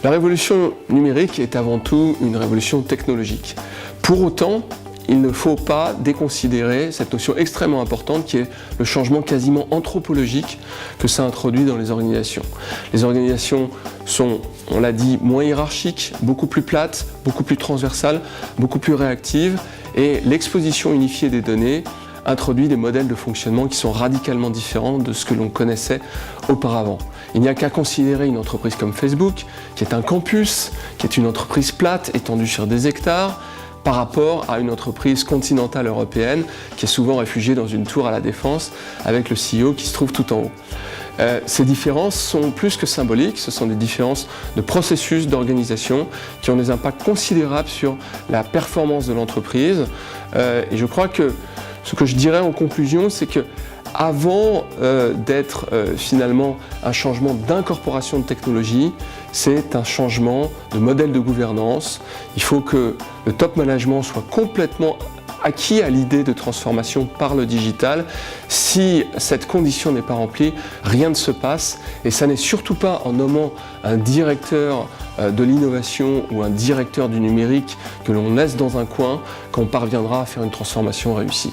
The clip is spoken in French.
La révolution numérique est avant tout une révolution technologique. Pour autant, il ne faut pas déconsidérer cette notion extrêmement importante qui est le changement quasiment anthropologique que ça introduit dans les organisations. Les organisations sont, on l'a dit, moins hiérarchiques, beaucoup plus plates, beaucoup plus transversales, beaucoup plus réactives, et l'exposition unifiée des données introduit des modèles de fonctionnement qui sont radicalement différents de ce que l'on connaissait auparavant. Il n'y a qu'à considérer une entreprise comme Facebook, qui est un campus, qui est une entreprise plate, étendue sur des hectares, par rapport à une entreprise continentale européenne qui est souvent réfugiée dans une tour à la Défense avec le CEO qui se trouve tout en haut. Ces différences sont plus que symboliques, ce sont des différences de processus d'organisation qui ont des impacts considérables sur la performance de l'entreprise. Et je crois que ce que je dirais en conclusion, c'est que avant d'être finalement un changement d'incorporation de technologie, c'est un changement de modèle de gouvernance. Il faut que le top management soit complètement acquis à l'idée de transformation par le digital. Si cette condition n'est pas remplie, rien ne se passe. Et ça n'est surtout pas en nommant un directeur de l'innovation ou un directeur du numérique que l'on laisse dans un coin qu'on parviendra à faire une transformation réussie.